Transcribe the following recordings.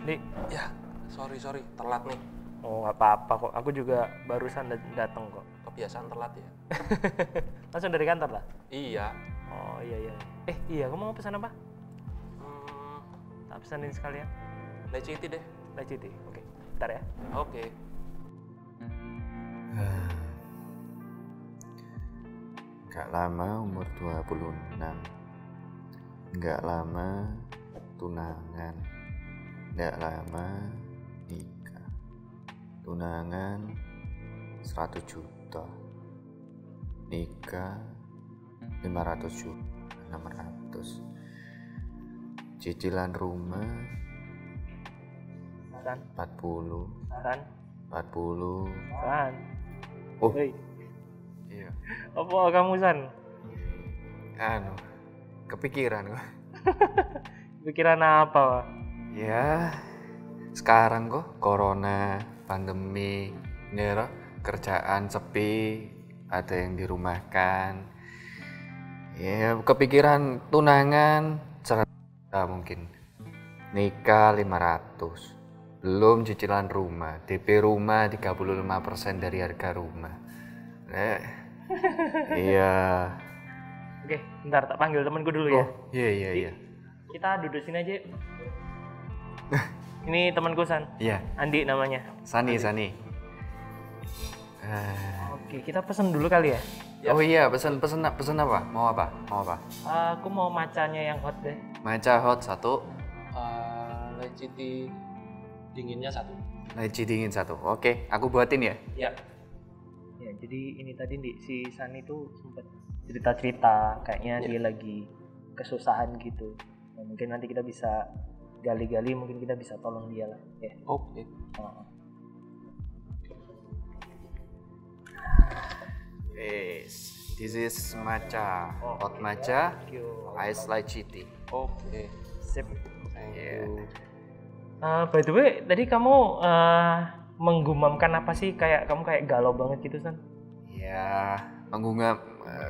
Dik. Ya, sorry, telat nih. Oh, nggak apa-apa kok. Aku juga barusan datang kok. Kebiasaan telat ya? Langsung dari kantor lah? Iya. Oh, iya. Iya, kamu mau pesan apa? Hmm, Tak pesanin sekalian. leciti deh. Leciti. Oke. Bentar ya. Oke. Gak lama umur 26. Gak lama tunangan. Gak lama nikah. Tunangan 100 juta. Nikah 500 juta. 600. Cicilan rumah San. 40. San. 40. San. Oh. Hei. Iya. Apa kamu, San? Kepikiran kok. Pikiran apa? Ya, sekarang kok corona, pandemi, nero, kerjaan sepi, ada yang dirumahkan. Ya, kepikiran tunangan 100 mungkin. Nikah 500. Belum cicilan rumah, DP rumah 35% dari harga rumah. Iya. Oke, bentar tak panggil temanku dulu ya. Iya. Kita duduk sini aja. Ini temanku, San. Iya, Andi namanya. Sani. Oke, kita pesen dulu kali ya. Oh iya, pesen apa? Mau apa? Aku mau macanya yang hot deh. Matcha hot 1, Leciti dinginnya 1. leci dingin 1. Oke, aku buatin ya. Ya. Ya, jadi ini tadi si San itu sempat cerita-cerita kayaknya dia lagi kesusahan gitu. Nah, mungkin nanti kita bisa gali-gali, mungkin kita bisa tolong dia lah ya. Oke. This is matcha, hot matcha, Thank you. ice lychee tea. Oke. Sip. Thank Iya. you. By the way, tadi kamu menggumamkan apa sih? Kayak kamu kayak galau banget gitu, San? Ya,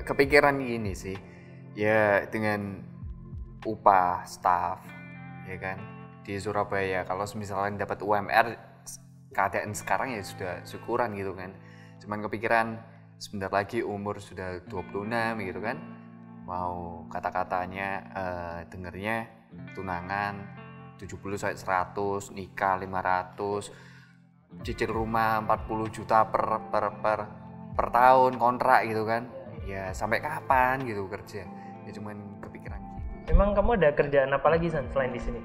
kepikiran gini sih. Ya, dengan upah staff, ya kan, di Surabaya. Kalau misalnya dapat UMR, keadaan sekarang ya sudah syukuran gitu kan. Cuman kepikiran sebentar lagi umur sudah 26 gitu kan. Mau kata-katanya dengernya tunangan 70 sampai 100, nikah 500, cicil rumah 40 juta per tahun kontrak gitu kan. Ya sampai kapan gitu kerja? Ya cuman kepikiran gitu. Emang kamu ada kerjaan apa lagi, San, selain di sini?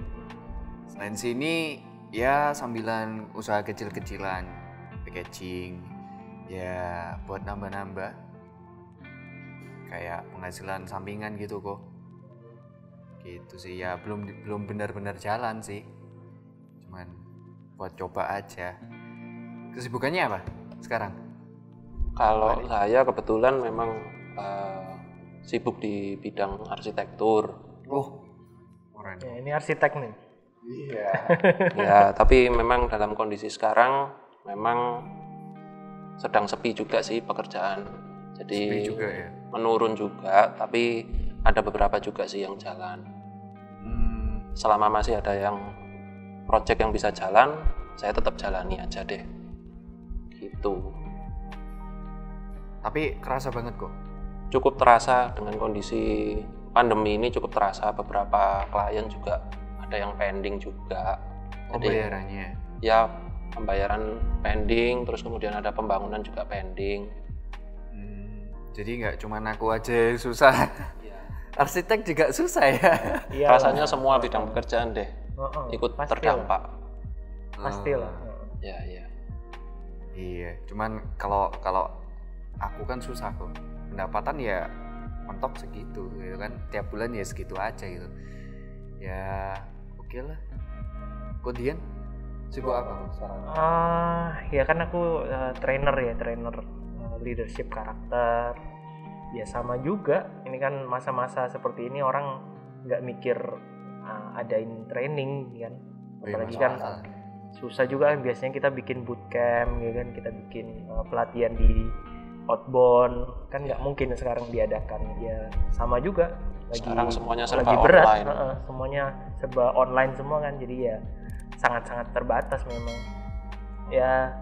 Selain sini ya sambilan usaha kecil-kecilan, packaging, ya buat nambah-nambah kayak penghasilan sampingan gitu kok. Gitu sih, ya belum benar-benar jalan sih, cuman buat coba aja. Kesibukannya apa sekarang? Kalau saya kebetulan memang sibuk di bidang arsitektur. Keren. Ya, ini arsitek nih. Iya. Ya, tapi memang dalam kondisi sekarang memang sedang sepi juga sih pekerjaan. Jadi Sepi juga ya. menurun juga, tapi ada beberapa juga sih yang jalan. Selama masih ada yang project yang bisa jalan, saya tetap jalani aja deh. Gitu. Tapi kerasa banget kok. Cukup terasa dengan kondisi pandemi ini, cukup terasa beberapa klien juga ada yang pending juga. Jadi Pembayarannya. ya pembayaran pending, terus kemudian ada pembangunan juga pending. Jadi nggak cuma aku aja yang susah. Ya. Arsitek juga susah ya. Iya. Rasanya semua bidang pekerjaan deh ikut pasti terdampak. Pastilah. Ya. Iya, cuman kalau aku kan susah kok. Pendapatan ya mentok segitu gitu kan. Tiap bulan ya segitu aja gitu. Ya, oke lah. Kemudian sibuk apa kok sekarang? Ya kan aku trainer leadership karakter. Ya sama juga, ini kan masa-masa seperti ini orang nggak mikir adain training kan. Apalagi kan susah juga kan, biasanya kita bikin bootcamp ya kan, kita bikin pelatihan di outbound kan, nggak mungkin sekarang diadakan. Ya sama juga, Sekarang semuanya serba lagi berat, online. semuanya serba online semua kan, jadi ya sangat-sangat terbatas memang. Ya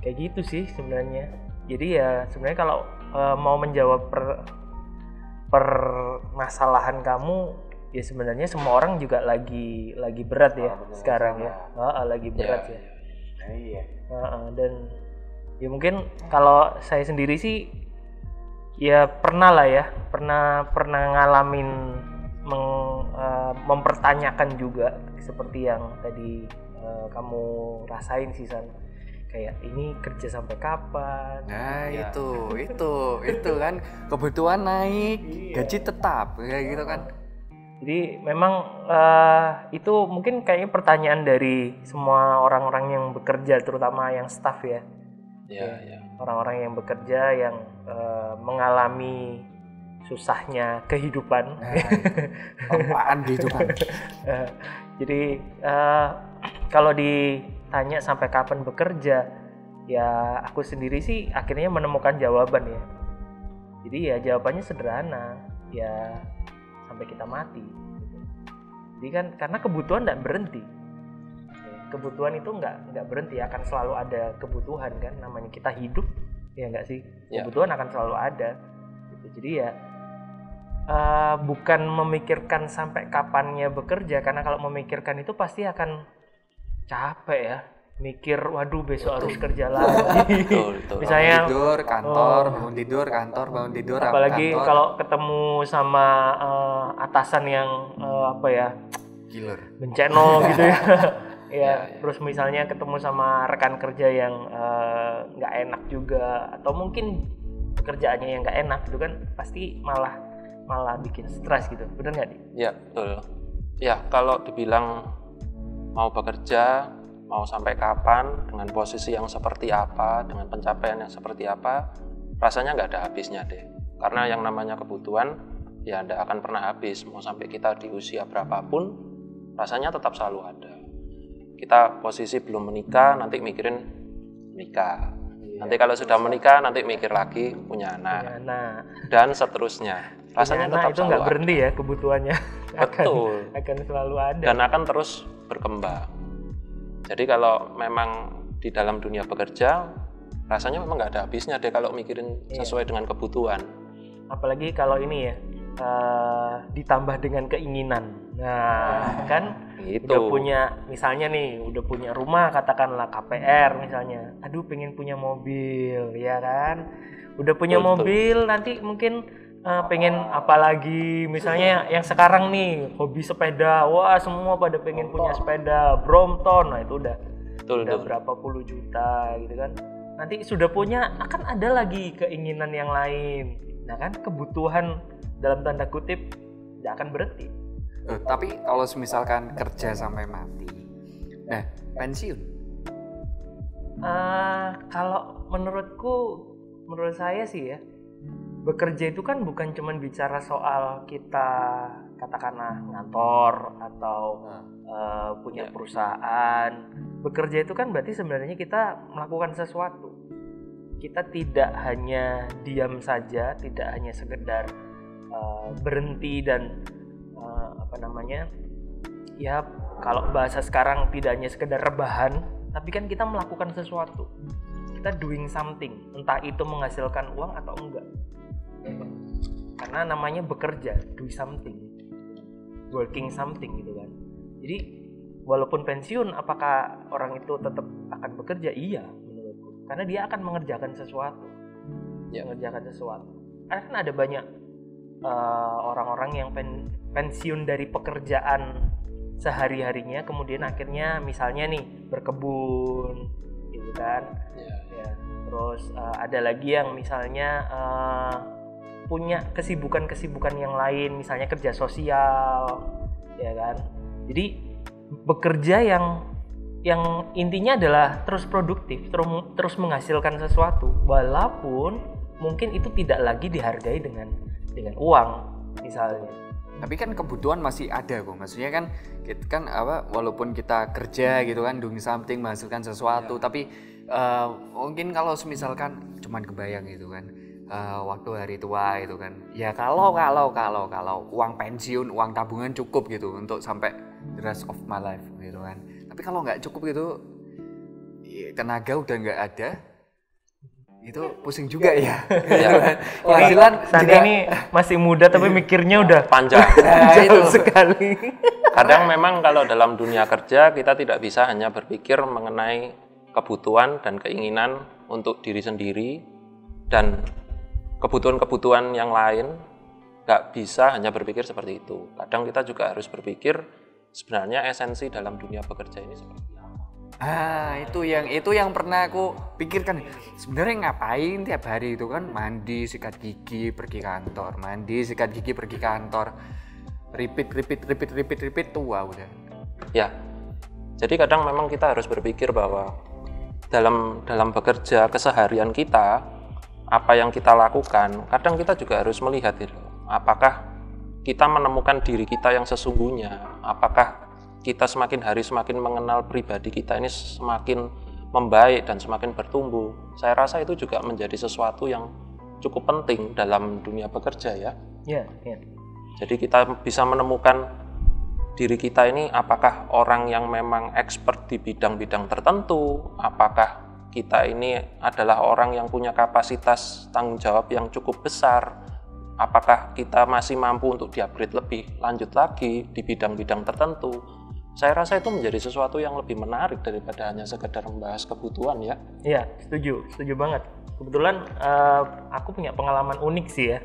kayak gitu sih sebenarnya. Jadi ya sebenarnya kalau mau menjawab permasalahan kamu, ya sebenarnya semua orang juga lagi berat ya sekarang ya. Lagi berat ya. Iya. Dan ya mungkin kalau saya sendiri sih ya pernah ngalamin mempertanyakan juga seperti yang tadi kamu rasain sih San. Kayak ini kerja sampai kapan? Nah itu kan kebutuhan naik, gaji tetap kayak gitu kan. Jadi memang itu mungkin kayaknya pertanyaan dari semua orang-orang yang bekerja, terutama yang staff ya. Iya. Orang-orang yang bekerja yang mengalami susahnya kehidupan. Apaan kehidupan? Jadi kalau ditanya sampai kapan bekerja, ya aku sendiri sih akhirnya menemukan jawaban ya. Jadi ya jawabannya sederhana, ya sampai kita mati. Jadi kan karena kebutuhan tidak berhenti. Kebutuhan itu nggak berhenti, akan selalu ada kebutuhan kan, namanya kita hidup ya nggak sih, kebutuhan akan selalu ada gitu. Jadi ya bukan memikirkan sampai kapannya bekerja, karena kalau memikirkan itu pasti akan capek ya, mikir waduh besok harus kerja lagi. Misalnya tidur kantor, bangun tidur kantor, bangun tidur apalagi kantor. Kalau ketemu sama atasan yang killer benceno gitu ya. Ya, terus misalnya ketemu sama rekan kerja yang nggak enak juga, atau mungkin pekerjaannya yang nggak enak gitu kan, pasti malah bikin stres gitu, bener nggak Di? Ya betul. Ya kalau dibilang mau bekerja mau sampai kapan, dengan posisi yang seperti apa, dengan pencapaian yang seperti apa, rasanya nggak ada habisnya deh. Karena yang namanya kebutuhan ya nggak akan pernah habis, mau sampai kita di usia berapapun rasanya tetap selalu ada. Kita posisi belum menikah, nanti mikirin menikah. Nanti kalau sudah menikah, nanti mikir lagi punya anak. Dan seterusnya. Rasanya tetap itu nggak berhenti ya kebutuhannya. Betul. akan selalu ada. Dan akan terus berkembang. Jadi kalau memang di dalam dunia bekerja, rasanya memang nggak ada habisnya deh kalau mikirin sesuai dengan kebutuhan. Apalagi kalau ini ya, ditambah dengan keinginan. Nah, kan udah punya, misalnya nih, udah punya rumah, katakanlah KPR misalnya. Aduh, pengen punya mobil, ya kan? Udah punya mobil, nanti mungkin pengen apa lagi? Misalnya yang sekarang nih, hobi sepeda. Wah, semua pada pengen punya sepeda Brompton. Nah, itu udah berapa puluh juta gitu kan. Nanti sudah punya, akan ada lagi keinginan yang lain. Nah, kan kebutuhan dalam tanda kutip tidak akan berhenti. Tapi kalau misalkan kerja sampai mati, nah pensiun? Kalau menurut saya sih ya, bekerja itu kan bukan cuma bicara soal kita katakanlah ngantor atau punya perusahaan. Bekerja itu kan berarti sebenarnya kita melakukan sesuatu. Kita tidak hanya diam saja, tidak hanya sekedar berhenti dan ya kalau bahasa sekarang tidak hanya sekedar rebahan, tapi kan kita melakukan sesuatu, kita doing something, entah itu menghasilkan uang atau enggak, karena namanya bekerja, do something, working something gitu kan. Jadi walaupun pensiun, apakah orang itu tetap akan bekerja? Iya menurutku, karena dia akan mengerjakan sesuatu. Karena kan ada banyak orang-orang yang pensiun dari pekerjaan sehari-harinya, kemudian akhirnya misalnya nih berkebun gitu kan. Terus ada lagi yang misalnya punya kesibukan yang lain, misalnya kerja sosial ya kan. Jadi bekerja yang intinya adalah terus produktif, terus menghasilkan sesuatu, walaupun mungkin itu tidak lagi dihargai dengan uang misalnya. Tapi kan kebutuhan masih ada kok. Maksudnya kan walaupun kita kerja gitu kan, doing something, menghasilkan sesuatu, tapi mungkin kalau misalkan cuman kebayang gitu kan, waktu hari tua itu kan, ya kalau uang pensiun, uang tabungan cukup gitu untuk sampai the rest of my life gitu kan. Tapi kalau nggak cukup gitu, tenaga udah nggak ada, itu pusing juga ya. Penghasilan Sandi ini masih muda tapi mikirnya udah panjang. Jauh sekali. Kadang memang kalau dalam dunia kerja kita tidak bisa hanya berpikir mengenai kebutuhan dan keinginan untuk diri sendiri dan kebutuhan-kebutuhan yang lain, nggak bisa hanya berpikir seperti itu. Kadang kita juga harus berpikir sebenarnya esensi dalam dunia bekerja ini seperti apa. Itu yang pernah aku pikirkan. Sebenarnya ngapain tiap hari itu kan mandi, sikat gigi, pergi kantor, mandi, sikat gigi, pergi kantor, repeat tua udah. Ya, jadi kadang memang kita harus berpikir bahwa dalam bekerja keseharian kita, apa yang kita lakukan, kadang kita juga harus melihat itu. Apakah kita menemukan diri kita yang sesungguhnya? Apakah kita semakin hari semakin mengenal pribadi kita ini semakin membaik dan semakin bertumbuh? Saya rasa itu juga menjadi sesuatu yang cukup penting dalam dunia bekerja ya. Iya. Jadi kita bisa menemukan diri kita ini apakah orang yang memang expert di bidang-bidang tertentu, apakah kita ini adalah orang yang punya kapasitas tanggung jawab yang cukup besar, apakah kita masih mampu untuk di-upgrade lebih lanjut lagi di bidang-bidang tertentu. Saya rasa itu menjadi sesuatu yang lebih menarik daripada hanya sekedar membahas kebutuhan ya. Iya, setuju banget. Kebetulan aku punya pengalaman unik sih ya.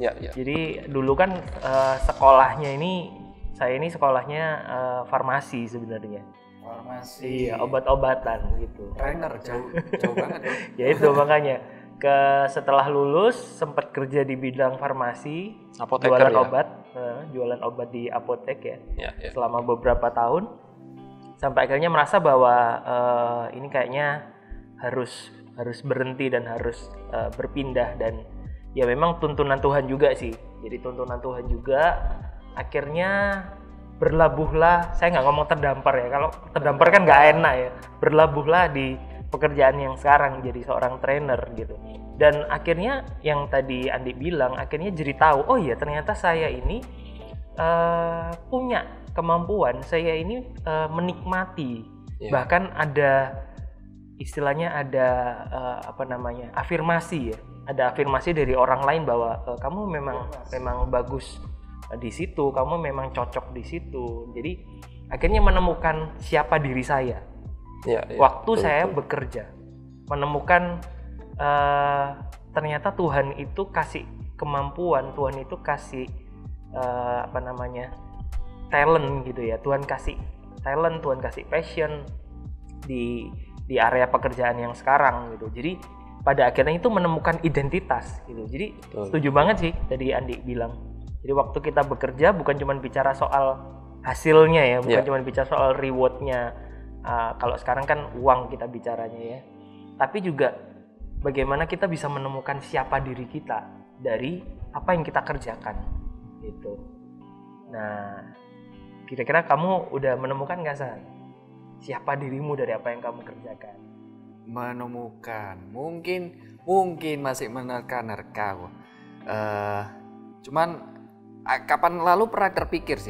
Ya. Jadi dulu kan saya ini sekolahnya farmasi sebenarnya. Farmasi. Iya, obat-obatan gitu. Trainer jauh banget ya. Ya itu makanya setelah lulus sempat kerja di bidang farmasi, Apoteker, jualan obat di apotek ya. Ya. Selama beberapa tahun sampai akhirnya merasa bahwa ini kayaknya harus berhenti dan harus berpindah, dan ya memang tuntunan Tuhan juga sih. Jadi tuntunan Tuhan juga akhirnya berlabuhlah, saya nggak ngomong terdampar ya, kalau terdampar kan nggak enak ya, berlabuhlah di pekerjaan yang sekarang jadi seorang trainer gitu. Dan akhirnya yang tadi Andi bilang, akhirnya jadi tahu, oh iya ternyata saya ini punya kemampuan, saya ini menikmati, bahkan ada istilahnya ada afirmasi ya, ada afirmasi dari orang lain bahwa kamu memang bagus di situ, kamu memang cocok di situ. Jadi akhirnya menemukan siapa diri saya. Ya, waktu betul, saya bekerja, menemukan ternyata Tuhan itu kasih kemampuan, Tuhan itu kasih talent gitu ya. Tuhan kasih talent, Tuhan kasih passion di area pekerjaan yang sekarang gitu. Jadi pada akhirnya itu menemukan identitas gitu. Jadi setuju banget sih tadi Andi bilang. Jadi waktu kita bekerja bukan cuma bicara soal hasilnya ya, bukan cuma bicara soal rewardnya. Kalau sekarang kan uang kita bicaranya ya. Tapi juga bagaimana kita bisa menemukan siapa diri kita dari apa yang kita kerjakan gitu. Nah, kira-kira kamu udah menemukan nggak San? Siapa dirimu dari apa yang kamu kerjakan? Menemukan, mungkin masih menerka-nerka. Cuman kapan lalu pernah terpikir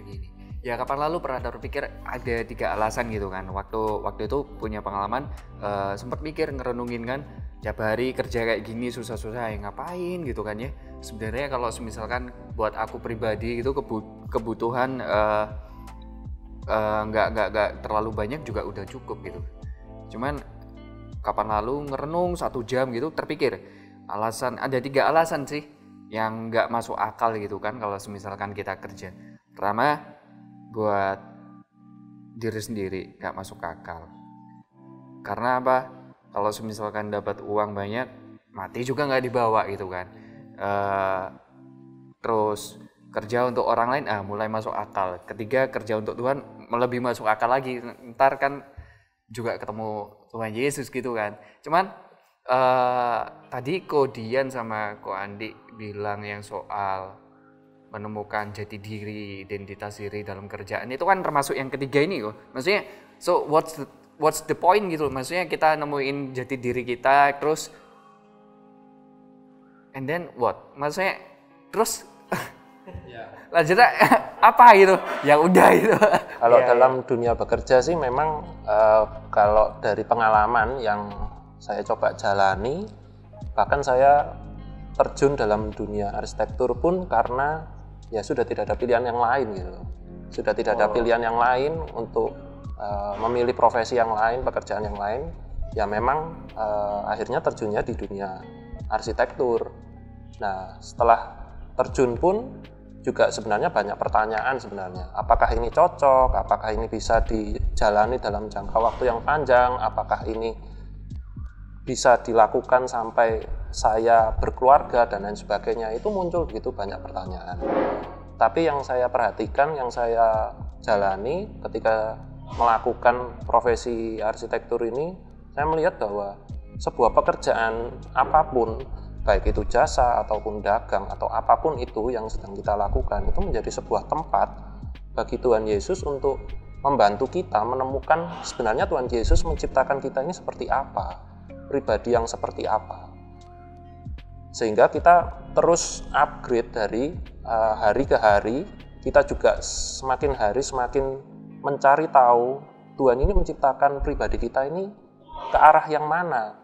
gini. Ya kapan lalu pernah terpikir ada 3 alasan gitu kan. Waktu itu punya pengalaman, sempat mikir ngerenungin kan, tiap hari kerja kayak gini susah-susah ya ngapain gitu kan ya. Sebenarnya kalau misalkan buat aku pribadi itu kebutuhan nggak terlalu banyak juga udah cukup gitu. Cuman kapan lalu ngerenung 1 jam gitu terpikir ada 3 alasan sih yang nggak masuk akal gitu kan kalau misalkan kita kerja. Pertama, buat diri sendiri nggak masuk akal. Karena apa? Kalau misalkan dapat uang banyak, mati juga nggak dibawa gitu kan. Terus kerja untuk orang lain, mulai masuk akal. Ketiga, kerja untuk Tuhan lebih masuk akal lagi. Ntar kan juga ketemu Tuhan Yesus gitu kan. Cuman tadi Ko Dian sama Ko Andi bilang yang soal menemukan jati diri, identitas diri dalam kerjaan, itu kan termasuk yang ketiga ini kok. Maksudnya, so what's the point gitu? Maksudnya kita nemuin jati diri kita, terus and then what? Maksudnya terus Lanjutnya apa gitu? Ya udah gitu. Kalau Iya, dalam dunia bekerja sih memang kalau dari pengalaman yang saya coba jalani, bahkan saya terjun dalam dunia arsitektur pun karena ya sudah tidak ada pilihan yang lain gitu. Sudah tidak ada pilihan yang lain untuk memilih profesi yang lain, pekerjaan yang lain. Ya memang akhirnya terjunnya di dunia arsitektur. Nah, setelah terjun pun juga sebenarnya banyak pertanyaan sebenarnya. Apakah ini cocok? Apakah ini bisa dijalani dalam jangka waktu yang panjang? Apakah ini bisa dilakukan sampai saya berkeluarga dan lain sebagainya? Itu muncul begitu banyak pertanyaan. Tapi yang saya perhatikan, yang saya jalani ketika melakukan profesi arsitektur ini, saya melihat bahwa sebuah pekerjaan apapun, baik itu jasa ataupun dagang atau apapun itu yang sedang kita lakukan, itu menjadi sebuah tempat bagi Tuhan Yesus untuk membantu kita menemukan sebenarnya Tuhan Yesus menciptakan kita ini seperti apa, pribadi yang seperti apa, sehingga kita terus upgrade dari hari ke hari. Kita juga semakin hari semakin mencari tahu Tuhan ini menciptakan pribadi kita ini ke arah yang mana,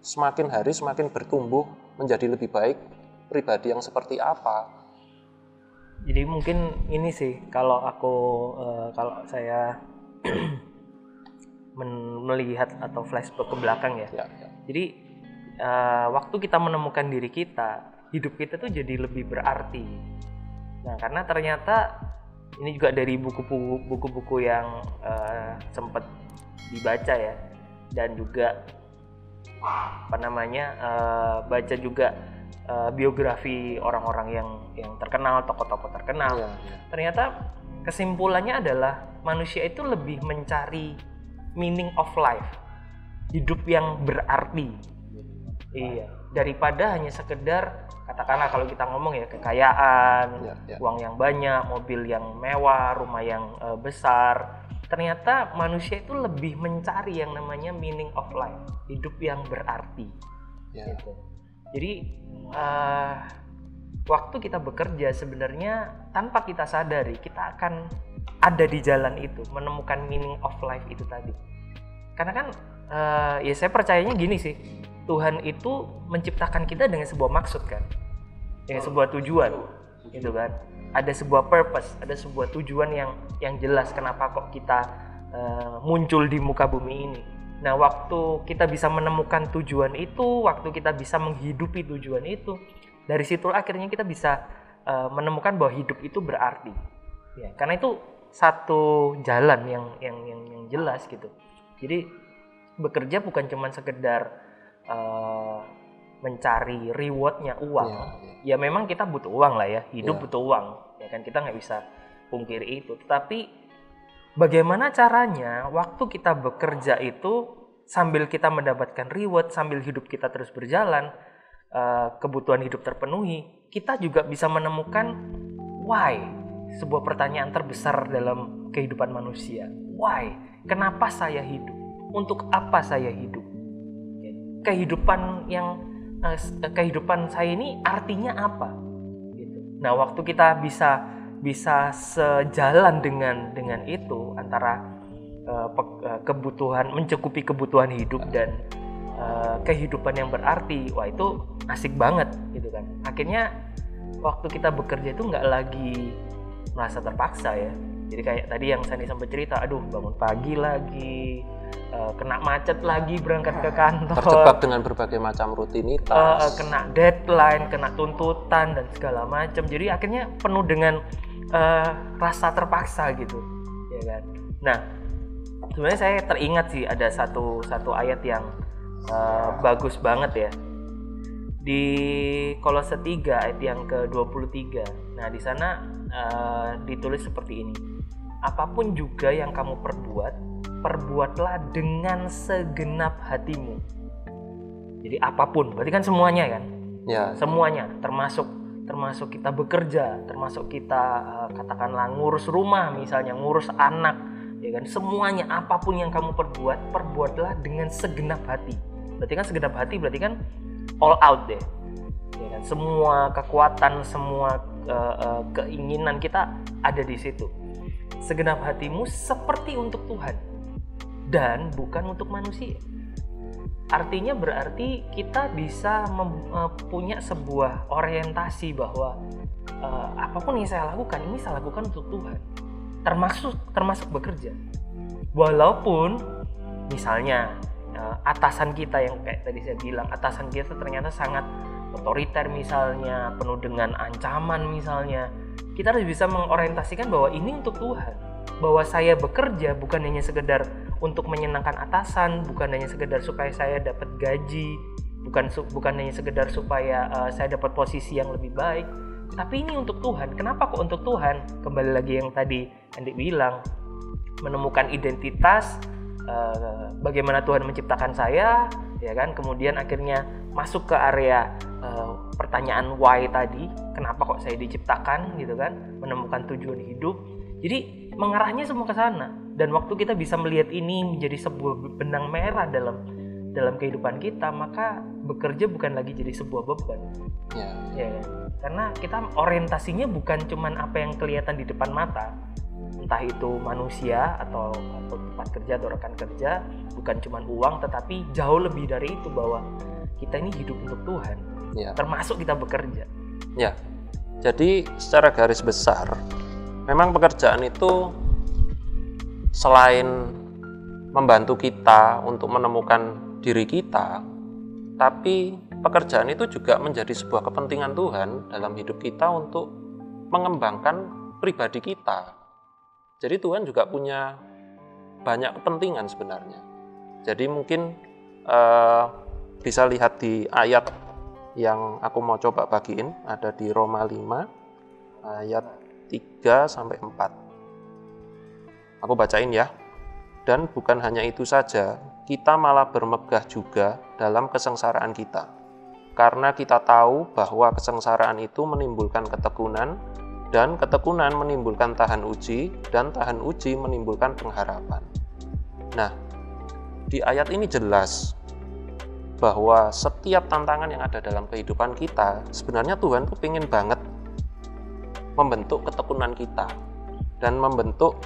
semakin hari semakin bertumbuh menjadi lebih baik, pribadi yang seperti apa. Jadi mungkin ini sih kalau saya melihat atau flashback ke belakang ya. Jadi waktu kita menemukan diri kita, hidup kita tuh jadi lebih berarti. Nah, karena ternyata ini juga dari buku-buku yang sempat dibaca ya, dan juga baca juga biografi orang-orang yang terkenal, tokoh-tokoh terkenal. Ternyata kesimpulannya adalah manusia itu lebih mencari meaning of life, hidup yang berarti. Iya, daripada hanya sekedar katakanlah kalau kita ngomong ya kekayaan, uang yang banyak, mobil yang mewah, rumah yang besar. Ternyata manusia itu lebih mencari yang namanya meaning of life, hidup yang berarti. Gitu. Jadi waktu kita bekerja sebenarnya tanpa kita sadari kita akan ada di jalan itu, menemukan meaning of life itu tadi. Karena kan ya saya percayanya gini sih, Tuhan itu menciptakan kita dengan sebuah maksud kan, dengan sebuah tujuan, gitu kan. Ada sebuah purpose, ada sebuah tujuan yang jelas kenapa kok kita muncul di muka bumi ini. Nah, waktu kita bisa menemukan tujuan itu, waktu kita bisa menghidupi tujuan itu, dari situ akhirnya kita bisa menemukan bahwa hidup itu berarti. Ya, karena itu satu jalan yang jelas gitu. Jadi bekerja bukan cuma sekedar mencari rewardnya uang. Ya memang kita butuh uang lah ya, hidup butuh uang, ya kan, kita nggak bisa pungkiri itu. Tetapi bagaimana caranya waktu kita bekerja itu sambil kita mendapatkan reward, sambil hidup kita terus berjalan, kebutuhan hidup terpenuhi, kita juga bisa menemukan why, sebuah pertanyaan terbesar dalam kehidupan manusia. Why? Kenapa saya hidup? Untuk apa saya hidup? Kehidupan saya ini artinya apa? Gitu. Nah, waktu kita bisa sejalan dengan itu antara kebutuhan, mencukupi kebutuhan hidup dan kehidupan yang berarti, wah itu asik banget gitu kan. Akhirnya waktu kita bekerja itu nggak lagi merasa terpaksa ya. Jadi kayak tadi yang Sani sempat cerita, aduh bangun pagi lagi, kena macet lagi berangkat ke kantor, terjebak dengan berbagai macam rutinitas, kena deadline, kena tuntutan dan segala macam. Jadi akhirnya penuh dengan rasa terpaksa gitu, ya kan. Nah, sebenarnya saya teringat sih ada satu ayat yang bagus banget ya, di Kolose 3 ayat yang ke-23. Nah, di sana ditulis seperti ini. Apapun juga yang kamu perbuatlah dengan segenap hatimu. Jadi apapun, berarti kan semuanya kan? Ya. Semuanya, termasuk kita bekerja, termasuk kita katakanlah ngurus rumah misalnya, ngurus anak, ya kan? Semuanya, apapun yang kamu perbuatlah dengan segenap hati. Berarti kan segenap hati berarti kan all out deh. Ya kan? Semua kekuatan, semua keinginan kita ada di situ. Segenap hatimu seperti untuk Tuhan dan bukan untuk manusia. Artinya berarti kita bisa punya sebuah orientasi bahwa apapun yang saya lakukan ini saya lakukan untuk Tuhan, termasuk bekerja. Walaupun misalnya atasan kita yang kayak tadi saya bilang, atasan kita ternyata sangat otoriter misalnya, penuh dengan ancaman misalnya, kita harus bisa mengorientasikan bahwa ini untuk Tuhan, bahwa saya bekerja bukan hanya sekedar untuk menyenangkan atasan, bukan hanya sekedar supaya saya dapat gaji, bukan hanya sekedar supaya saya dapat posisi yang lebih baik, tapi ini untuk Tuhan. Kenapa kok untuk Tuhan? Kembali lagi yang tadi Andi bilang, menemukan identitas, bagaimana Tuhan menciptakan saya, ya kan? Kemudian akhirnya masuk ke area pertanyaan why tadi, kenapa kok saya diciptakan, gitu kan? Menemukan tujuan hidup. Jadi mengarahnya semua ke sana. Dan waktu kita bisa melihat ini menjadi sebuah benang merah dalam kehidupan kita, maka bekerja bukan lagi jadi sebuah beban. Ya, karena kita orientasinya bukan cuman apa yang kelihatan di depan mata, entah itu manusia atau tempat kerja atau rekan kerja, bukan cuman uang, tetapi jauh lebih dari itu, bahwa kita ini hidup untuk Tuhan, termasuk kita bekerja. Ya, jadi secara garis besar, memang pekerjaan itu selain membantu kita untuk menemukan diri kita, tapi pekerjaan itu juga menjadi sebuah kepentingan Tuhan dalam hidup kita untuk mengembangkan pribadi kita. Jadi Tuhan juga punya banyak kepentingan sebenarnya. Jadi mungkin bisa lihat di ayat yang aku mau coba bagiin, ada di Roma 5 ayat 3-4. Aku bacain ya. Dan bukan hanya itu saja, kita malah bermegah juga dalam kesengsaraan kita. Karena kita tahu bahwa kesengsaraan itu menimbulkan ketekunan, dan ketekunan menimbulkan tahan uji, dan tahan uji menimbulkan pengharapan. Nah, di ayat ini jelas bahwa setiap tantangan yang ada dalam kehidupan kita, sebenarnya Tuhan tuh pengen banget membentuk ketekunan kita dan membentuk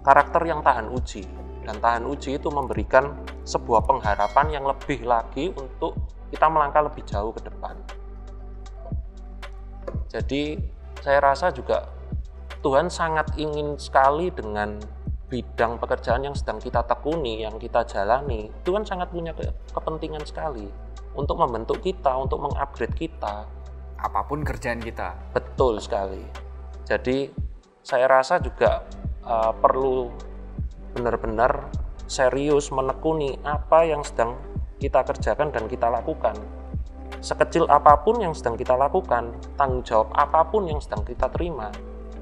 karakter yang tahan uji. Dan tahan uji itu memberikan sebuah pengharapan yang lebih lagi untuk kita melangkah lebih jauh ke depan. Jadi saya rasa juga Tuhan sangat ingin sekali dengan bidang pekerjaan yang sedang kita tekuni, yang kita jalani. Tuhan sangat punya kepentingan sekali untuk membentuk kita, untuk mengupgrade kita. Apapun kerjaan kita. Betul sekali. Jadi saya rasa juga perlu benar-benar serius menekuni apa yang sedang kita kerjakan dan kita lakukan. Sekecil apapun yang sedang kita lakukan, tanggung jawab apapun yang sedang kita terima,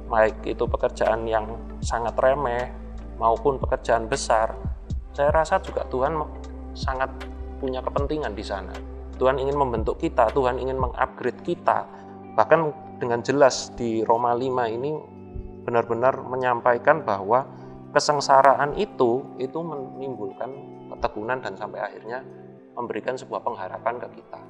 baik itu pekerjaan yang sangat remeh maupun pekerjaan besar, saya rasa juga Tuhan sangat punya kepentingan di sana. Tuhan ingin membentuk kita, Tuhan ingin mengupgrade kita. Bahkan dengan jelas di Roma 5 ini benar-benar menyampaikan bahwa kesengsaraan itu menimbulkan ketekunan dan sampai akhirnya memberikan sebuah pengharapan ke kita.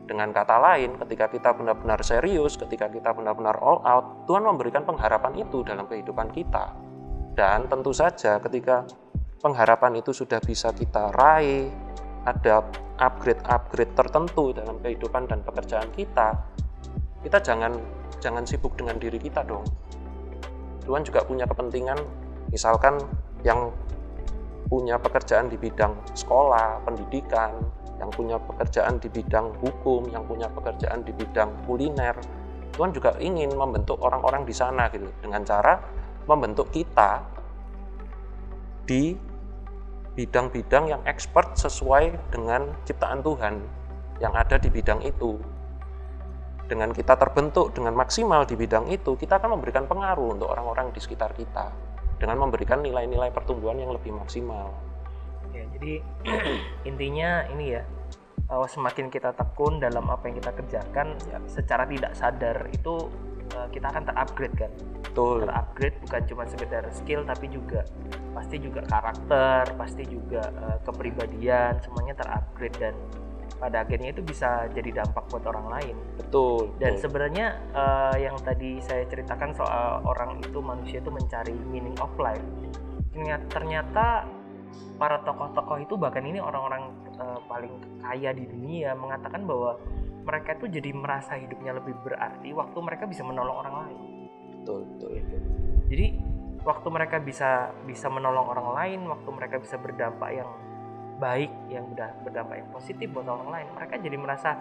Dengan kata lain, ketika kita benar-benar serius, ketika kita benar-benar all out, Tuhan memberikan pengharapan itu dalam kehidupan kita. Dan tentu saja ketika pengharapan itu sudah bisa kita raih, ada upgrade tertentu dalam kehidupan dan pekerjaan kita jangan sibuk dengan diri kita dong. Tuhan juga punya kepentingan, misalkan yang punya pekerjaan di bidang sekolah, pendidikan, yang punya pekerjaan di bidang hukum, yang punya pekerjaan di bidang kuliner. Tuhan juga ingin membentuk orang-orang di sana gitu, dengan cara membentuk kita di bidang-bidang yang expert sesuai dengan ciptaan Tuhan yang ada di bidang itu. Dengan kita terbentuk dengan maksimal di bidang itu, kita akan memberikan pengaruh untuk orang-orang di sekitar kita dengan memberikan nilai-nilai pertumbuhan yang lebih maksimal. Ya, jadi intinya ini ya, semakin kita tekun dalam apa yang kita kerjakan, ya, secara tidak sadar itu kita akan terupgrade kan. Betul. Terupgrade bukan cuma sekedar skill, tapi juga pasti juga karakter, pasti juga kepribadian, semuanya terupgrade. Dan pada akhirnya itu bisa jadi dampak buat orang lain. Betul. Dan sebenarnya yang tadi saya ceritakan soal orang itu, manusia itu mencari meaning of life, ternyata para tokoh-tokoh itu, bahkan ini orang-orang paling kaya di dunia, mengatakan bahwa mereka itu jadi merasa hidupnya lebih berarti waktu mereka bisa menolong orang lain. Betul. Jadi waktu mereka bisa menolong orang lain, waktu mereka bisa berdampak yang baik, yang berdampak yang positif buat orang lain, mereka jadi merasa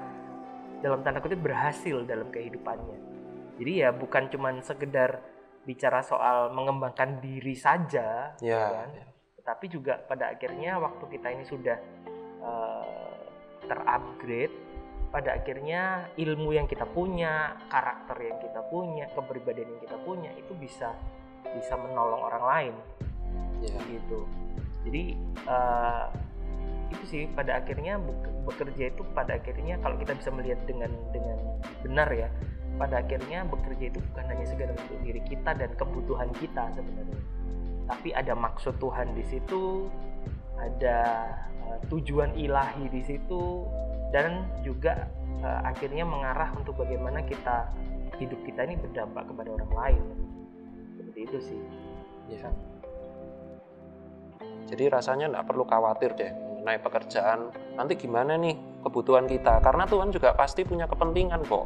dalam tanda kutip berhasil dalam kehidupannya. Jadi ya bukan cuman sekedar bicara soal mengembangkan diri saja, kan? Tetapi juga pada akhirnya waktu kita ini sudah terupgrade, pada akhirnya ilmu yang kita punya, karakter yang kita punya, kepribadian yang kita punya itu bisa menolong orang lain, gitu. Jadi itu sih pada akhirnya bekerja itu pada akhirnya kalau kita bisa melihat dengan benar ya, pada akhirnya bekerja itu bukan hanya sekedar untuk diri kita dan kebutuhan kita sebenarnya, tapi ada maksud Tuhan di situ, ada tujuan ilahi di situ, dan juga akhirnya mengarah untuk bagaimana hidup kita ini berdampak kepada orang lain. Seperti itu sih. Ya. Jadi rasanya nggak perlu khawatir deh mengenai pekerjaan. Nanti gimana nih kebutuhan kita? Karena Tuhan juga pasti punya kepentingan kok.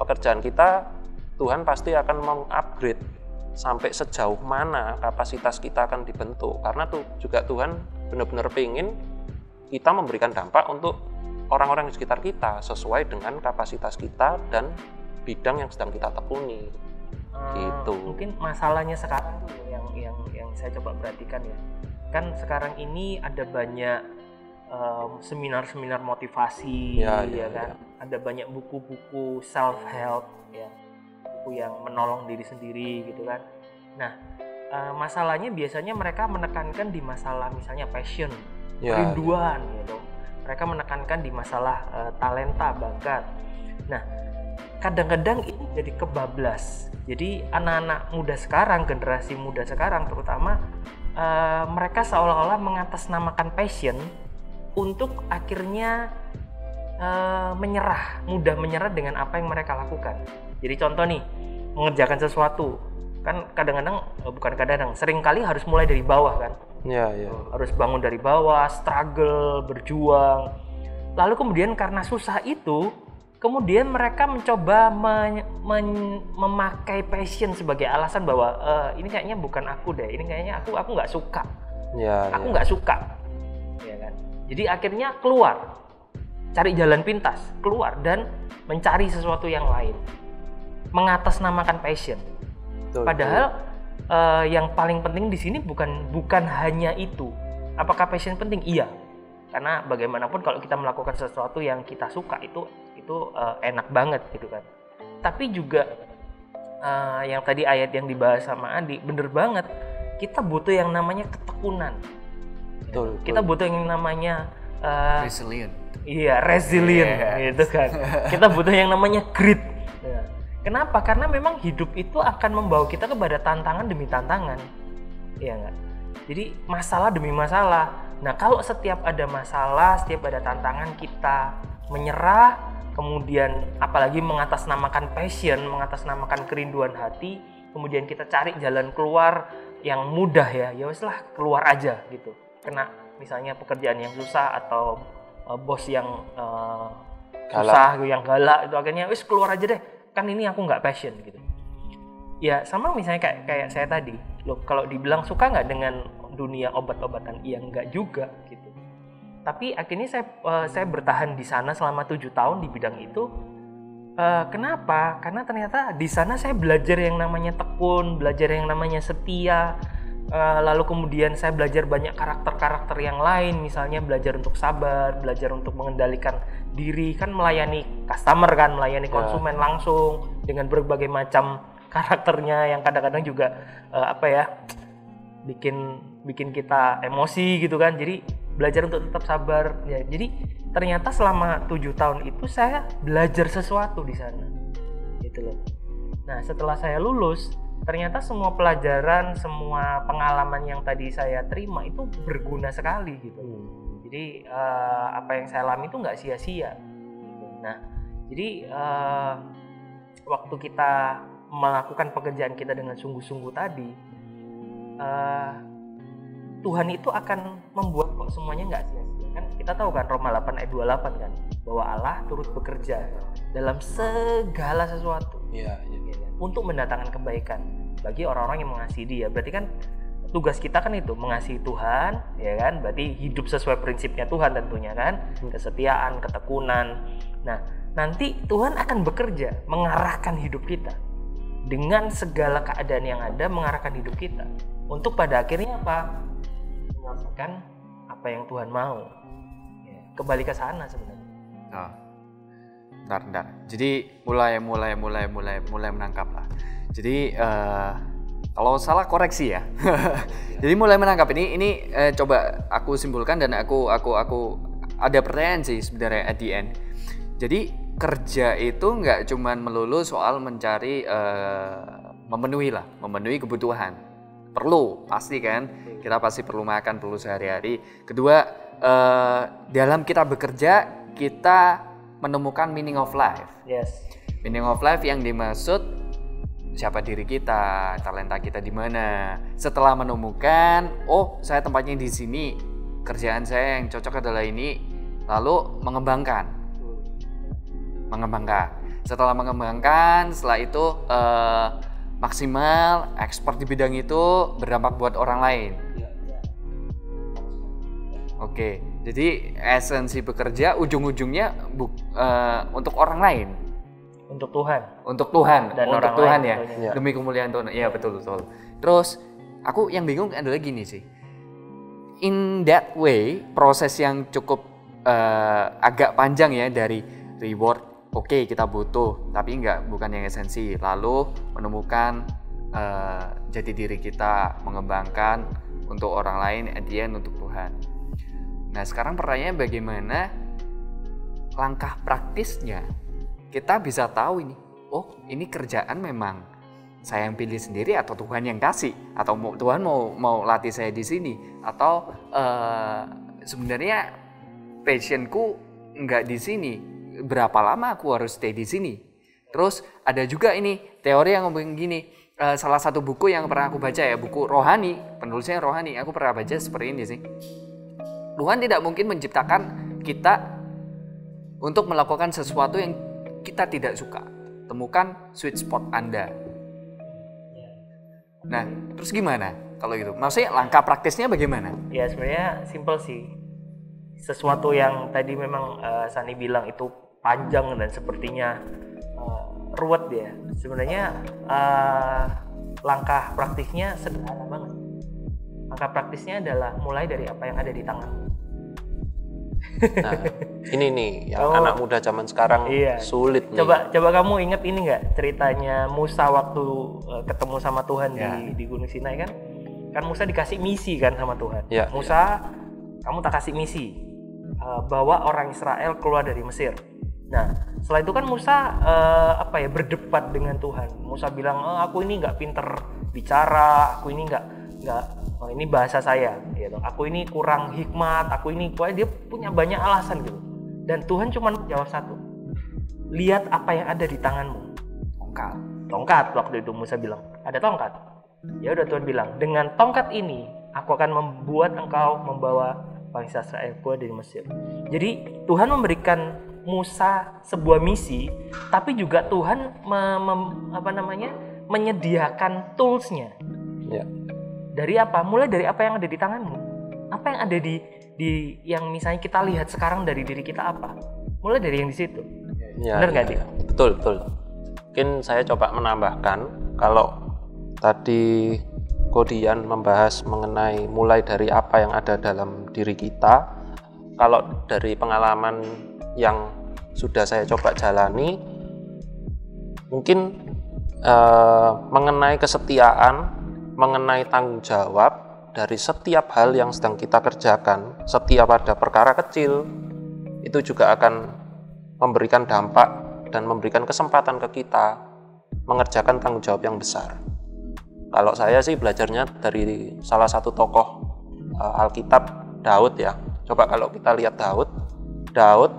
Pekerjaan kita, Tuhan pasti akan mengupgrade sampai sejauh mana kapasitas kita akan dibentuk. Karena tuh juga Tuhan benar-benar pengen kita memberikan dampak untuk orang-orang di sekitar kita sesuai dengan kapasitas kita dan bidang yang sedang kita tekuni. Gitu. Mungkin masalahnya sekarang tuh yang saya coba perhatikan ya. Kan sekarang ini ada banyak seminar-seminar motivasi, ya kan. Ada banyak buku-buku self help, ya, buku yang menolong diri sendiri gitu kan. Nah, masalahnya biasanya mereka menekankan di masalah misalnya passion, kerinduan, gitu. Mereka menekankan di masalah talenta, bakat. Nah, kadang-kadang ini jadi kebablas. Jadi anak-anak muda sekarang, generasi muda sekarang terutama, mereka seolah-olah mengatasnamakan passion untuk akhirnya mudah menyerah dengan apa yang mereka lakukan. Jadi contoh nih, mengerjakan sesuatu kan seringkali harus mulai dari bawah kan. Harus bangun dari bawah, struggle, berjuang. Lalu kemudian karena susah itu, kemudian mereka mencoba memakai passion sebagai alasan bahwa ini kayaknya bukan aku deh, ini kayaknya aku nggak suka, aku nggak suka, ya kan. Jadi akhirnya keluar, cari jalan pintas, keluar dan mencari sesuatu yang lain, mengatasnamakan passion. Padahal yang paling penting di sini bukan hanya itu. Apakah passion penting? Iya, karena bagaimanapun kalau kita melakukan sesuatu yang kita suka itu enak banget gitu kan. Tapi juga yang tadi ayat yang dibahas sama Adi bener banget, kita butuh yang namanya ketekunan. Kita butuh yang namanya resilient. Iya, resilient gitu kan. Kita butuh yang namanya grit. Kenapa? Karena memang hidup itu akan membawa kita kepada tantangan demi tantangan. Iya enggak? Jadi masalah demi masalah. Nah, kalau setiap ada masalah, setiap ada tantangan kita menyerah, kemudian apalagi mengatasnamakan passion, mengatasnamakan kerinduan hati, kemudian kita cari jalan keluar yang mudah ya wes lah, keluar aja gitu. Kena misalnya pekerjaan yang susah atau bos yang susah, yang galak, itu akhirnya wes keluar aja deh, kan ini aku nggak passion gitu. Ya sama misalnya kayak saya tadi, loh kalau dibilang suka nggak dengan dunia obat-obatan, iya nggak juga gitu. Tapi akhirnya saya bertahan di sana selama 7 tahun di bidang itu. Kenapa? Karena ternyata di sana saya belajar yang namanya tekun, belajar yang namanya setia. Lalu kemudian saya belajar banyak karakter-karakter yang lain, misalnya belajar untuk sabar, belajar untuk mengendalikan diri, kan melayani customer kan, melayani konsumen langsung dengan berbagai macam karakternya yang kadang-kadang juga bikin kita emosi gitu kan. Jadi belajar untuk tetap sabar ya. Jadi ternyata selama 7 tahun itu saya belajar sesuatu di sana gitu loh. Nah, setelah saya lulus, ternyata semua pelajaran, semua pengalaman yang tadi saya terima itu berguna sekali gitu. Jadi Jadi apa yang saya alami itu nggak sia-sia. Nah, jadi waktu kita melakukan pekerjaan kita dengan sungguh-sungguh tadi, Tuhan itu akan membuat kok semuanya nggak sia-sia. Kan kita tahu kan Roma 8 ayat 28 kan, bahwa Allah turut bekerja dalam segala sesuatu untuk mendatangkan kebaikan bagi orang-orang yang mengasihi Dia. Berarti kan tugas kita kan itu mengasihi Tuhan, ya kan? Berarti hidup sesuai prinsipnya Tuhan tentunya kan, kesetiaan, ketekunan. Nah, nanti Tuhan akan bekerja mengarahkan hidup kita dengan segala keadaan yang ada, mengarahkan hidup kita untuk pada akhirnya apa? Menyelesaikan apa yang Tuhan mau. Ya, kembali ke sana sebenarnya. Oh. Bentar. Jadi mulai menangkap lah. Jadi kalau salah koreksi ya. Jadi mulai menangkap ini coba aku simpulkan dan aku ada pertanyaan sih sebenarnya at the end. Jadi kerja itu nggak cuman melulu soal mencari memenuhi kebutuhan. Perlu pasti kan, kita pasti perlu makan, perlu sehari-hari. Kedua, dalam kita bekerja kita menemukan meaning of life. Yes. Meaning of life yang dimaksud siapa diri kita, talenta kita di mana. Setelah menemukan, oh saya tempatnya di sini, kerjaan saya yang cocok adalah ini, lalu mengembangkan. Setelah mengembangkan, setelah itu maksimal, expert di bidang itu berdampak buat orang lain. Oke, jadi esensi bekerja ujung-ujungnya untuk orang lain. Untuk Tuhan Dan untuk orang Tuhan lain, ya. Demi kemuliaan Tuhan. Iya betul. Terus aku yang bingung adalah gini sih. In that way, proses yang cukup agak panjang ya dari reward. Oke, kita butuh, tapi bukan yang esensi. Lalu menemukan jati diri kita, mengembangkan untuk orang lain, at the end untuk Tuhan. Nah, sekarang pertanyaannya bagaimana langkah praktisnya kita bisa tahu ini. Oh, ini kerjaan memang saya yang pilih sendiri atau Tuhan yang kasih, atau Tuhan mau latih saya di sini, atau sebenarnya passionku nggak di sini. Berapa lama aku harus stay di sini? Terus ada juga ini teori yang ngomong gini. Salah satu buku yang pernah aku baca ya, buku rohani, penulisnya rohani. Aku pernah baca seperti ini sih. Tuhan tidak mungkin menciptakan kita untuk melakukan sesuatu yang kita tidak suka. Temukan sweet spot Anda. Nah, terus gimana kalau gitu? Maksudnya langkah praktisnya bagaimana? Ya sebenarnya simple sih. Sesuatu yang tadi memang Sani bilang itu panjang dan sepertinya ruwet ya. Sebenarnya langkah praktisnya sederhana banget. Langkah praktisnya adalah mulai dari apa yang ada di tanganmu. Nah, ini nih yang anak muda zaman sekarang sulit nih. Coba kamu inget ini nggak ceritanya Musa waktu ketemu sama Tuhan di Gunung Sinai kan? Kan Musa dikasih misi kan sama Tuhan. Musa, kamu tak kasih misi, bawa orang Israel keluar dari Mesir. Nah, setelah itu kan Musa berdebat dengan Tuhan. Musa bilang, aku ini nggak pinter bicara, aku ini nggak ini bahasa saya, gitu. Aku ini kurang hikmat, dia punya banyak alasan gitu. Dan Tuhan cuma jawab satu, lihat apa yang ada di tanganmu. Tongkat waktu itu Musa bilang, ada tongkat. Ya udah Tuhan bilang, dengan tongkat ini aku akan membuat engkau membawa bangsa Israel keluar dari Mesir. Jadi Tuhan memberikan Musa sebuah misi, tapi juga Tuhan menyediakan toolsnya. Dari apa? Mulai dari apa yang ada di tanganmu. Apa yang ada di yang misalnya kita lihat sekarang dari diri kita apa? Mulai dari yang di situ. Benar nggak, Dik? Betul. Mungkin saya coba menambahkan, kalau tadi Kodian membahas mengenai mulai dari apa yang ada dalam diri kita. Kalau dari pengalaman yang sudah saya coba jalani, mungkin mengenai kesetiaan, mengenai tanggung jawab dari setiap hal yang sedang kita kerjakan, setiap ada perkara kecil, itu juga akan memberikan dampak dan memberikan kesempatan ke kita mengerjakan tanggung jawab yang besar. Kalau saya sih belajarnya dari salah satu tokoh Alkitab, Daud ya. Coba kalau kita lihat Daud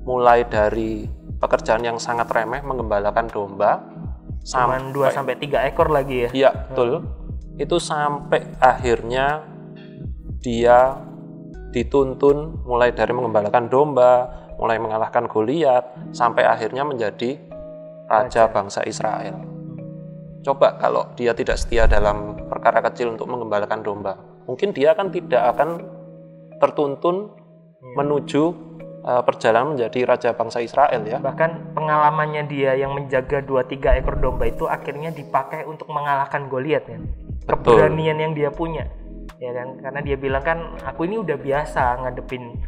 mulai dari pekerjaan yang sangat remeh menggembalakan domba Cuman 2-3 ekor lagi ya. Iya, betul. Itu sampai akhirnya dia dituntun mulai dari menggembalakan domba, mulai mengalahkan Goliat, sampai akhirnya menjadi raja bangsa Israel. Coba kalau dia tidak setia dalam perkara kecil untuk menggembalakan domba, mungkin dia kan tidak akan tertuntun menuju perjalanan menjadi raja bangsa Israel ya. Bahkan pengalamannya dia yang menjaga 2-3 ekor domba itu akhirnya dipakai untuk mengalahkan Goliat kan. Betul. Keberanian yang dia punya. Ya kan, karena dia bilang kan aku ini udah biasa ngadepin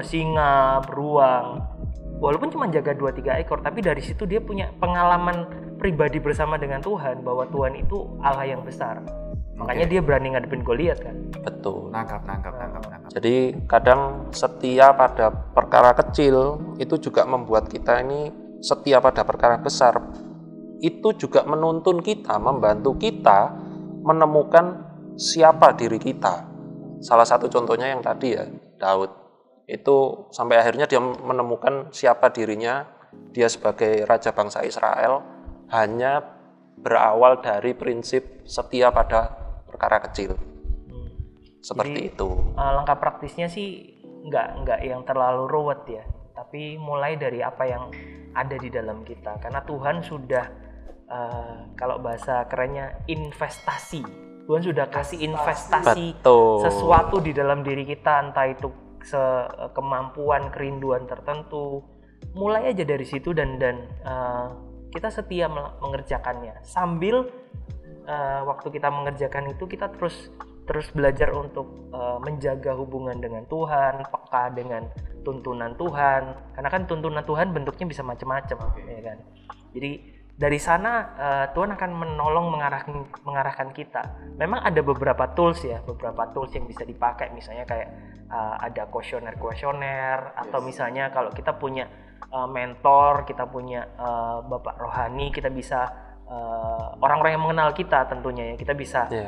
singa, beruang. Walaupun cuma jaga 2-3 ekor, tapi dari situ dia punya pengalaman pribadi bersama dengan Tuhan bahwa Tuhan itu Allah yang besar. Makanya dia berani ngadepin Goliat kan. Betul. Nangkap. Jadi kadang setia pada perkara kecil itu juga membuat kita ini setia pada perkara besar. Itu juga menuntun kita, membantu kita menemukan siapa diri kita. Salah satu contohnya yang tadi ya, Daud. Itu sampai akhirnya dia menemukan siapa dirinya, dia sebagai raja bangsa Israel hanya berawal dari prinsip setia pada perkara kecil. Seperti Jadi, itu. Langkah praktisnya sih nggak yang terlalu ruwet ya, tapi mulai dari apa yang ada di dalam kita. Karena Tuhan sudah kalau bahasa kerennya investasi. Tuhan sudah kasih investasi sesuatu di dalam diri kita, entah itu kemampuan, kerinduan tertentu. Mulai aja dari situ dan kita setia mengerjakannya. Sambil waktu kita mengerjakan itu kita terus belajar untuk menjaga hubungan dengan Tuhan, peka dengan tuntunan Tuhan. Karena kan tuntunan Tuhan bentuknya bisa macam-macam, ya kan. Jadi dari sana Tuhan akan menolong mengarahkan kita. Memang ada beberapa tools yang bisa dipakai, misalnya kayak ada kuesioner atau misalnya kalau kita punya mentor, kita punya bapak rohani, kita bisa orang-orang yang mengenal kita tentunya ya, kita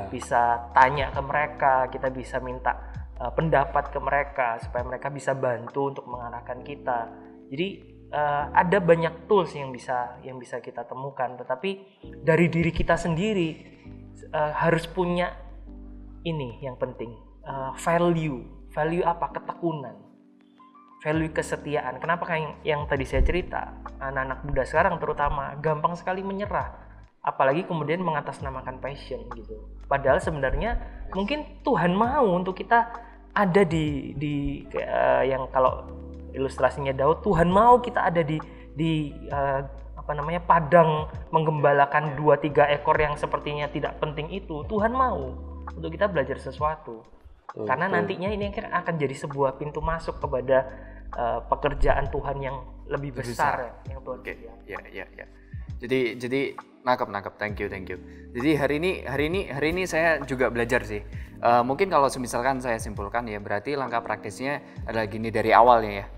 bisa tanya ke mereka, kita bisa minta pendapat ke mereka supaya mereka bisa bantu untuk mengarahkan kita. Jadi ada banyak tools yang bisa kita temukan, tetapi dari diri kita sendiri harus punya ini yang penting, value apa? Ketekunan, value kesetiaan. Kenapa kayak yang tadi saya cerita, anak-anak muda sekarang terutama gampang sekali menyerah, apalagi kemudian mengatasnamakan passion gitu. Padahal sebenarnya mungkin Tuhan mau untuk kita ada di yang kalau ilustrasinya Daud, Tuhan mau kita ada di padang menggembalakan 2-3 ekor yang sepertinya tidak penting itu. Tuhan mau untuk kita belajar sesuatu. Karena nantinya ini akan jadi sebuah pintu masuk kepada pekerjaan Tuhan yang lebih besar. Yang Tuhan ya. Jadi nangkep. Thank you. Jadi hari ini saya juga belajar sih. Mungkin kalau misalkan saya simpulkan ya, berarti langkah praktisnya adalah gini dari awalnya ya.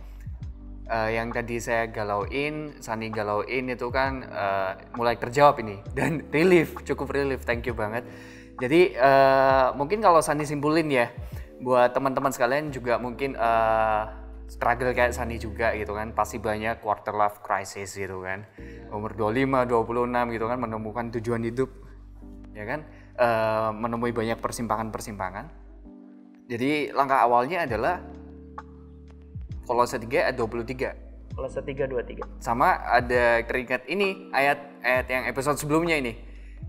Yang tadi saya Sani galauin itu kan mulai terjawab ini dan cukup relief, thank you banget. Jadi mungkin kalau Sani simpulin ya, buat teman-teman sekalian juga mungkin struggle kayak Sani juga gitu kan, pasti banyak quarter life crisis gitu kan, umur 25, 26 gitu kan, menemukan tujuan hidup ya kan, menemui banyak persimpangan. Jadi langkah awalnya adalah Kolose 3 ayat 23. Kolose 3:23. Sama ada teringat ini ayat yang episode sebelumnya ini.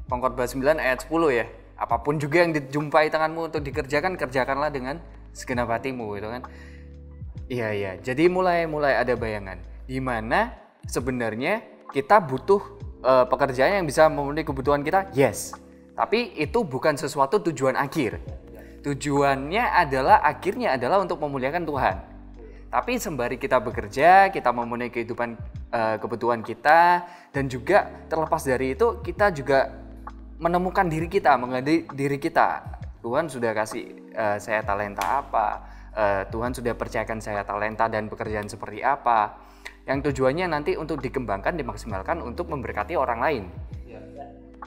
Pengkhotbah 9 ayat 10 ya. Apapun juga yang dijumpai tanganmu untuk dikerjakan, kerjakanlah dengan segenap hatimu gitu kan. Iya. Jadi mulai ada bayangan di mana sebenarnya kita butuh pekerjaan yang bisa memenuhi kebutuhan kita. Yes. Tapi itu bukan sesuatu tujuan akhir. Tujuannya akhirnya adalah untuk memuliakan Tuhan. Tapi sembari kita bekerja, kita memenuhi kebutuhan kita, dan juga terlepas dari itu kita juga menemukan diri kita, mengenali diri kita. Tuhan sudah kasih saya talenta apa, Tuhan sudah percayakan saya talenta dan pekerjaan seperti apa, yang tujuannya nanti untuk dikembangkan, dimaksimalkan untuk memberkati orang lain.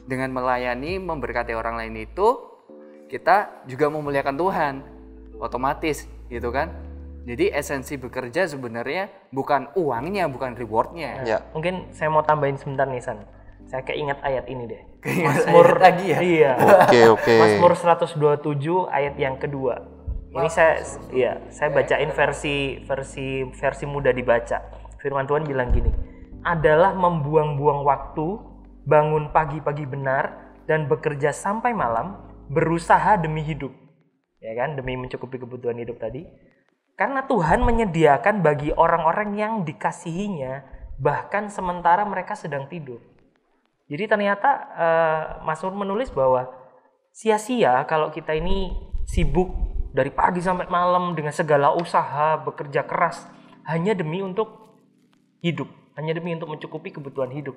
Dengan melayani, memberkati orang lain itu, kita juga memuliakan Tuhan. otomatis gitu kan. Jadi esensi bekerja sebenarnya bukan uangnya, bukan rewardnya. Ya. Mungkin saya mau tambahin sebentar nih San. Saya keinget ayat ini deh. Keinget ayat lagi ya? Iya. Oke. Mazmur 127 ayat yang kedua. Ini saya bacain versi mudah dibaca. Firman Tuhan bilang gini, adalah membuang-buang waktu, bangun pagi-pagi benar, dan bekerja sampai malam, berusaha demi hidup. Ya kan, demi mencukupi kebutuhan hidup tadi. Karena Tuhan menyediakan bagi orang-orang yang dikasihinya, bahkan sementara mereka sedang tidur. Jadi ternyata Mazmur menulis bahwa sia-sia kalau kita ini sibuk dari pagi sampai malam dengan segala usaha, bekerja keras, hanya demi untuk hidup, hanya demi untuk mencukupi kebutuhan hidup.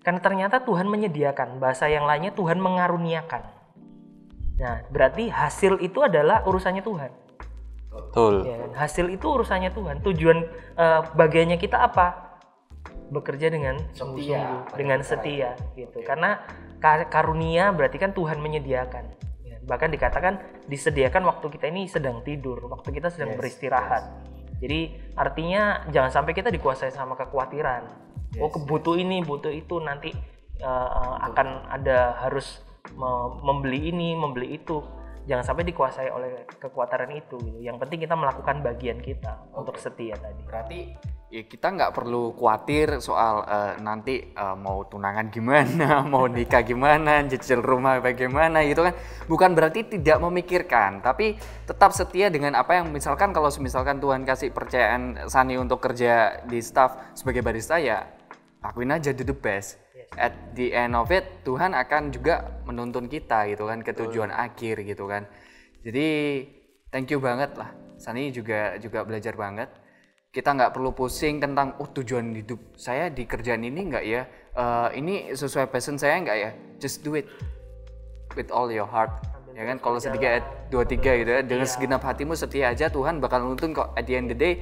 Karena ternyata Tuhan menyediakan, bahasa yang lainnya Tuhan mengaruniakan. Nah, berarti hasil itu adalah urusannya Tuhan. Betul. Ya, hasil itu urusannya Tuhan. Tujuan bagiannya kita apa? Bekerja dengan sungguh-sungguh, dengan setia gitu. Karena karunia berarti kan Tuhan menyediakan. Ya, bahkan dikatakan disediakan waktu kita ini sedang tidur, waktu kita sedang beristirahat. Jadi artinya jangan sampai kita dikuasai sama kekhawatiran. Butuh ini, butuh itu, nanti akan ada harus membeli ini, membeli itu. Jangan sampai dikuasai oleh kekhawatiran itu gitu. Yang penting kita melakukan bagian kita untuk setia tadi. Berarti ya kita nggak perlu khawatir soal nanti mau tunangan gimana, mau nikah gimana, cicil rumah bagaimana gitu kan. Bukan berarti tidak memikirkan, tapi tetap setia dengan apa yang misalkan kalau misalkan Tuhan kasih percayaan Sani untuk kerja di staff sebagai barista ya lakuin aja, do the best. At the end of it Tuhan akan juga menuntun kita gitu kan ke tujuan akhir gitu kan. Jadi thank you banget lah, Sani juga belajar banget. Kita nggak perlu pusing tentang tujuan hidup saya di kerjaan ini nggak ya, ini sesuai passion saya nggak ya. Just do it with all your heart, ya kan. Kalau sedikit 2-3 gitu ya, dengan segenap hatimu setia aja, Tuhan bakal nuntun kok. At the end of the day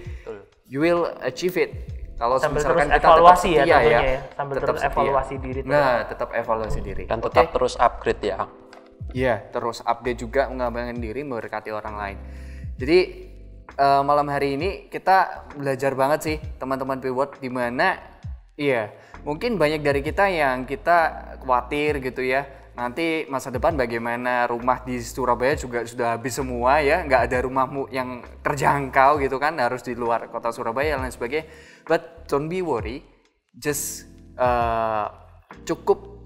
you will achieve it. Kalau misalkan kita tetap setia ya, sambil tetap terus evaluasi diri. Tetap evaluasi diri. Dan tetap terus upgrade ya. Iya, terus update juga, mengembangkan diri, memberkati orang lain. Jadi malam hari ini kita belajar banget sih teman-teman Pivot, di mana mungkin banyak dari kita yang kita khawatir gitu ya, nanti masa depan bagaimana, rumah di Surabaya juga sudah habis semua ya, nggak ada rumahmu yang terjangkau gitu kan, harus di luar kota Surabaya dan lain sebagainya. But don't be worry, just cukup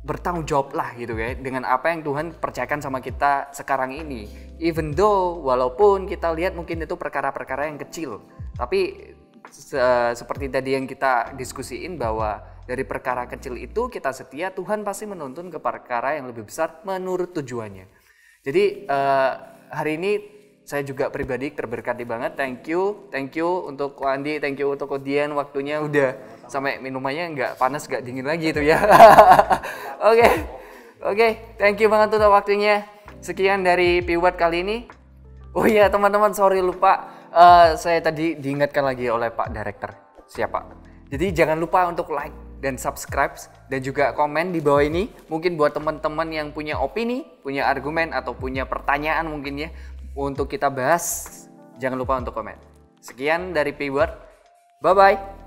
bertanggung jawab lah gitu ya dengan apa yang Tuhan percayakan sama kita sekarang ini. Even though walaupun kita lihat mungkin itu perkara-perkara yang kecil, tapi seperti tadi yang kita diskusiin bahwa dari perkara kecil itu kita setia, Tuhan pasti menuntun ke perkara yang lebih besar menurut tujuannya. Jadi hari ini saya juga pribadi terberkati banget. Thank you untuk Ko Andi, thank you untuk Ko Dian, waktunya udah sampai minumannya nggak panas nggak dingin lagi itu ya. Oke, thank you banget untuk waktunya. Sekian dari Pivot kali ini. Oh iya teman-teman, sorry lupa, saya tadi diingatkan lagi oleh Pak Director. Siapa? Jadi jangan lupa untuk like dan subscribe dan juga komen di bawah ini. Mungkin buat teman-teman yang punya opini, punya argumen atau punya pertanyaan mungkin ya untuk kita bahas, jangan lupa untuk komen. Sekian dari Pivot. Bye bye.